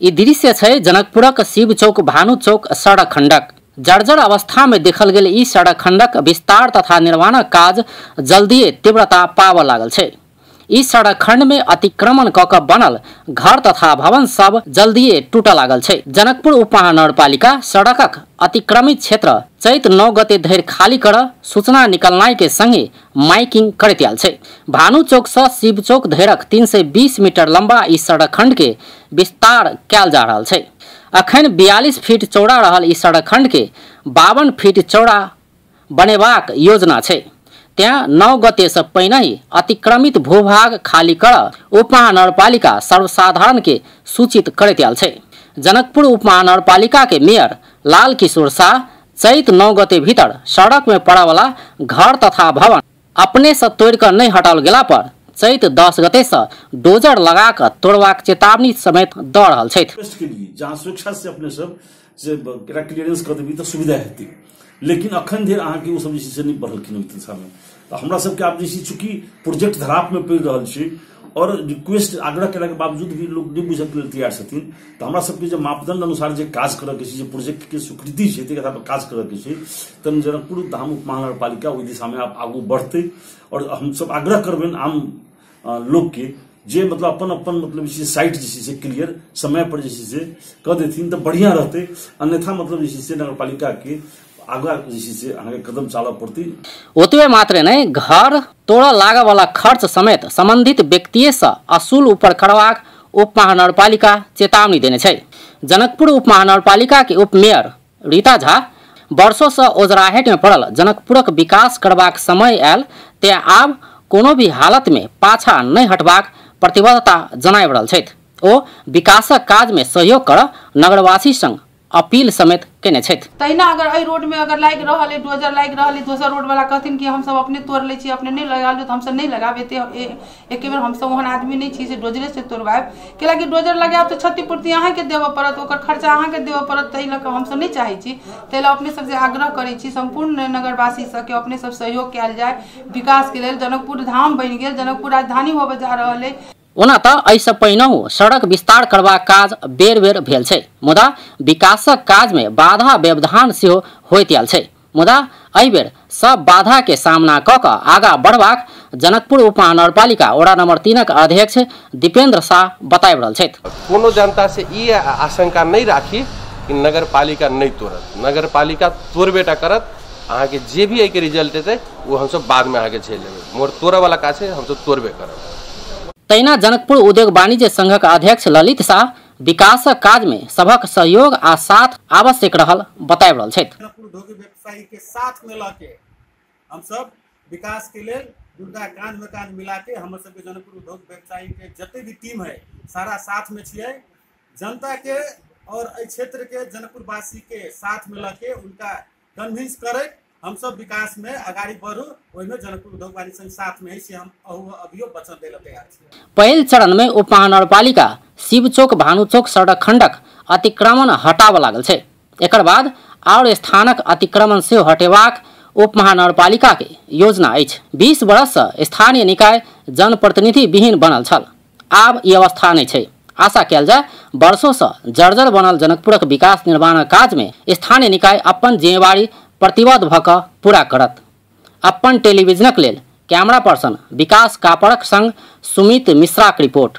ई दृश्य छै जनकपुरक शिव चौक भानु चौक सड़क खंडक। जर्जर अवस्था में देखल गेल ई सड़क खंडक विस्तार तथा निर्माणक काज जल्दिए तीव्रता पाबऽ लागल छै। ई सड़क खंड में अतिक्रमण क के बनल घर तथा भवन सब जल्दिए टूटऽ लागल छै। जनकपुर उप महानगरपालिका सड़कक अतिक्रमित क्षेत्र चैत 9 गते धरि खाली कर सूचना निकलनाई के संगे माइकिंग करैत आयल छै। भानु चौक से शिव चौक धरिक 320 मीटर लंबा ई सड़क खंड के विस्तार कयल जा रहल छै। अखन 42 फीट चौड़ा रहल ई सड़क खंड के 52 फीट चौड़ा बनेबाक योजना छै। त्यहाँ 9 गते से पहिने ही अतिक्रमित भूभाग खाली कर उप महानगरपालिका सर्वसाधारण के सूचित करैत आयल छै। जनकपुर उप महानगरपालिका के मेयर लाल किशोर शाह चैत 9 गते भीतर सड़क में पड़ा वाला घर तथा भवन अपने से तोड़ कर नहीं हटाल गेला पर चैत 10 गते से डोजर लगा कर तोड़वाक चेतावनी समेत द रहल छै। जहाँ सुरक्षा से अपने सब क्लियरेंस कर देबी तो सुविधा हेतै, लेकिन अखन धरि अहाँ के ओ सब से नहीं बढ़लखिन ओहि दिशा में। तो हमरा सबके आब जे चूंकि प्रोजेक्ट धराप में पड़ रहल छै और रिक्वेस्ट आग्रह केला के बावजूद भी लोग नहीं बुझे के तैयार छथिन, तो हमरा सबके जे मापदंड अनुसार जे काज करऽ के छै, जे प्रोजेक्ट के स्वीकृति छै तै पर काज करऽ के छै, तब जनकपुर धाम उप महानगरपालिका ओहि दिशा में आगू बढ़तै। और हम सब आग्रह करबेन आम लोग के जे मतलब अपन मतलब साइट जे क्लियर समय पर जे कह देथिन तो बढ़िया रहते, अन्यथा मतलब जे नगरपालिका के आगा कदम चालऽ पड़ती। ओतबे मात्र नहीं, घर तोड़ लागे वाला खर्च समेत संबंधित व्यक्ति से असूल ऊपर करवाक उप महानगरपालिका चेतावनी देने छै। जनकपुर उप महानगरपालिका के उप मेयर रीता झा वर्षों से ओजराहट में पड़ल जनकपुरक विकास करवाक समय आयल, ते आब कोनो भी हालत में पाछा नहीं हटबाक प्रतिबद्धता जनाबि रहल छथि। ओ विकासक काज में सहयोग कर नगरवासी संग अपील समेत केने छथि। तहिना अगर एहि रोड में अगर लाग रहल है डोजर लाग रहल है, दोसर रोड वाला कहथिन कि हम सब अपने तोड़ ले छी, अपने नहीं लगा लो, तो हम सब नहीं लगाबे। एक बेर हम सब ओहन आदमी नहीं छी से डोजरे से तोड़बाब, कैलाकि डोजर लगाब तो क्षतिपूर्ति अहाँ के देबऽ पड़त, ओकर खर्चा अहाँ के देबऽ पड़त। तै लऽ कऽ हम सब नहीं चाहै छी, तै लऽ अपने सब से आग्रह करै छी संपूर्ण नगरवासी सब के अपने सब सहयोग कयल जाय विकास के लेल। जनकपुर धाम बनि गेल, जनकपुर राजधानी होबे जा रहल है। ओना त एहिसँ पहिनहु सड़क विस्तार करबाक काज बेर बेर भेल छै, मुदा विकासक काज में बाधा व्यवधान सेहो होइत आयल छै। मुदा एहि बेर सब बाधा के सामना क क आगा बढ़बाक जनकपुर उप महानगरपालिका वड़ा नंबर 3 के अध्यक्ष दीपेंद्र शाह बताबि रहल छथि। कोनो जनता से ई आशंका नहीं राखी कि नगरपालिका नहीं तोड़त, नगरपालिका तोड़बेटा करत। अहाँ के जे भी एके रिजल्ट हेतै वो हम सब बाद में आगे झेल लेबै, मोर तोड़े वाला काज छै हम सब तोड़बे करब। तहिना जनकपुर उद्योग वाणिज्य संघक अध्यक्ष ललित शाह विकासक काज में सबक सहयोग आ साथ आवश्यक रहल बताबि रहल छथि। जनकपुर उद्योग व्यवसायी के साथ मिला के हम सब विकास के लिए दुर्गा कांध में कांध मिला के हम सब के जनकपुर उद्योग व्यवसायी के जते भी टीम है सारा साथ में छिए। जनता के और एहि क्षेत्र के जनकपुर वासी के साथ मिला के उनका कन्विंस करे हम सब विकास में आगाड़ी बढ़ू। ओहिमे जनकपुर उद्योग वाणिज्य संघ साथ में से हम अभियो वचन देला तैयार छी। पहिल चरण में उप महानगरपालिका शिव चौक भानु चौक सड़क खंडक अतिक्रमण हटाव लागल छै। एकर बाद और स्थानक अतिक्रमण से हटेबाक उप महानगरपालिका के योजना अछि। 20 वर्ष से स्थानीय निकाय जनप्रतिनिधि विहीन बनल छल, आब ई अवस्था नहीं छै। आशा कयल जाय वर्षों से जर्जर बनल जनकपुरक विकास निर्माण काज में स्थानीय निकाय अपन जिम्मेवारी प्रतिबद्ध भ क पूरा करत। अपन टेलीविजनक लेल कैमरा पर्सन विकास कापड़क संग सुमित मिश्रा के रिपोर्ट।